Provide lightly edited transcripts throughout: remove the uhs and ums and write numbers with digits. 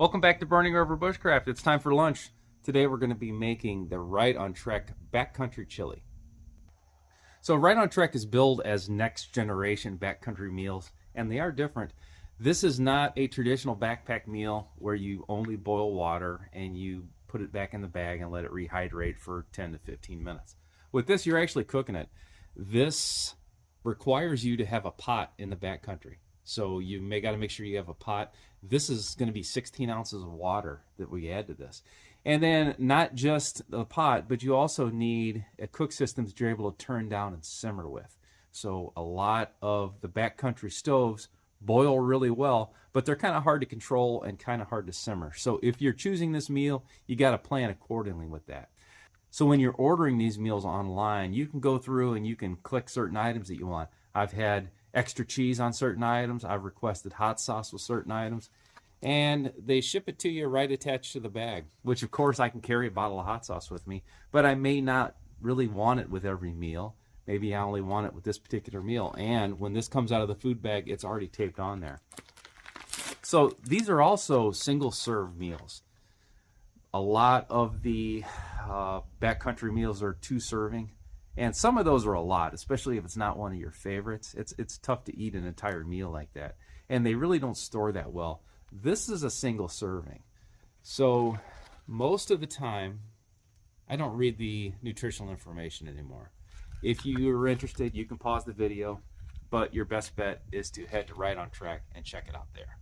Welcome back to Burning River Bushcraft. It's time for lunch. Today we're going to be making the Right on Trek Backcountry Chili. So Right on Trek is billed as next generation backcountry meals, and they are different. This is not a traditional backpack meal where you only boil water and you put it back in the bag and let it rehydrate for 10 to 15 minutes. With this, you're actually cooking it. This requires you to have a pot in the backcountry. So you may got to make sure you have a pot. This is going to be 16 ounces of water that we add to this. And then not just the pot, but you also need a cook system that you're able to turn down and simmer with. So a lot of the backcountry stoves boil really well, but they're kind of hard to control and kind of hard to simmer. So if you're choosing this meal, you got to plan accordingly with that. So when you're ordering these meals online, you can go through and you can click certain items that you want. I've had extra cheese on certain items. I've requested hot sauce with certain items. And they ship it to you right attached to the bag, which of course I can carry a bottle of hot sauce with me, but I may not really want it with every meal. Maybe I only want it with this particular meal. And when this comes out of the food bag, it's already taped on there. So these are also single serve meals. A lot of the backcountry meals are 2 serving. And some of those are a lot, especially if it's not one of your favorites. It's tough to eat an entire meal like that. And they really don't store that well. This is a single serving. So most of the time, I don't read the nutritional information anymore. If you are interested, you can pause the video, but your best bet is to head to Right on Trek and check it out there.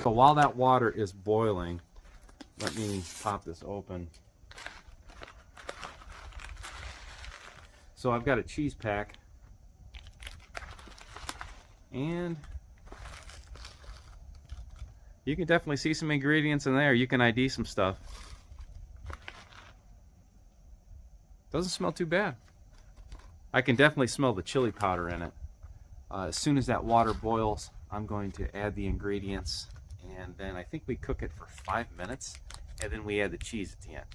So while that water is boiling, let me pop this open. So I've got a cheese pack, and you can definitely see some ingredients in there. You can ID some stuff. Doesn't smell too bad. I can definitely smell the chili powder in it. As soon as that water boils, I'm going to add the ingredients, and then I think we cook it for 5 minutes, and then we add the cheese at the end.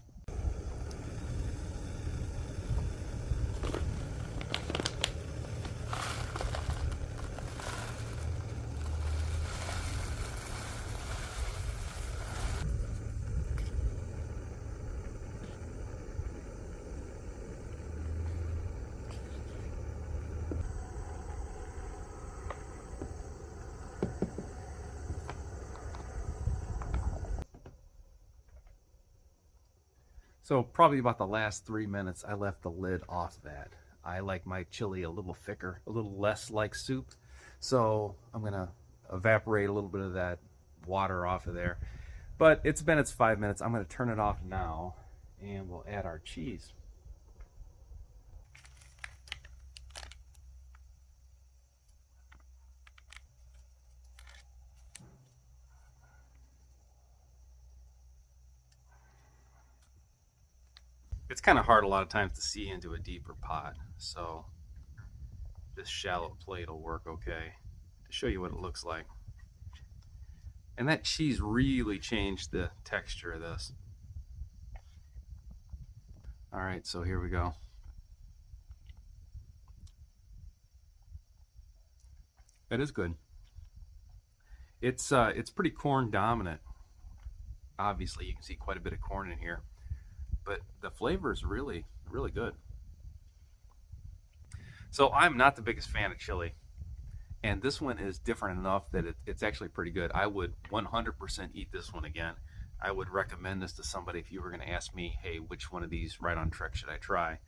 So probably about the last 3 minutes, I left the lid off that. I like my chili a little thicker, a little less like soup. So I'm gonna evaporate a little bit of that water off of there. But it's been its 5 minutes. I'm gonna turn it off now, and we'll add our cheese. It's kind of hard a lot of times to see into a deeper pot, so this shallow plate will work okay to show you what it looks like. And that cheese really changed the texture of this. All right, so here we go. That is good. It's pretty corn dominant. Obviously, you can see quite a bit of corn in here, but the flavor is really, really good. So I'm not the biggest fan of chili, and this one is different enough that it's actually pretty good. I would 100% eat this one again. I would recommend this to somebody if you were going to ask me, hey, which one of these Right on Trek should I try?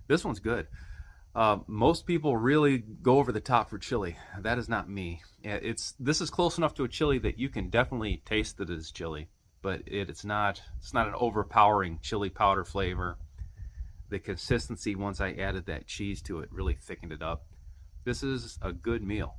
This one's good. Most people really go over the top for chili. That is not me. This is close enough to a chili that you can definitely taste it as chili, but it's not an overpowering chili powder flavor. The consistency, once I added that cheese to it, really thickened it up. This is a good meal.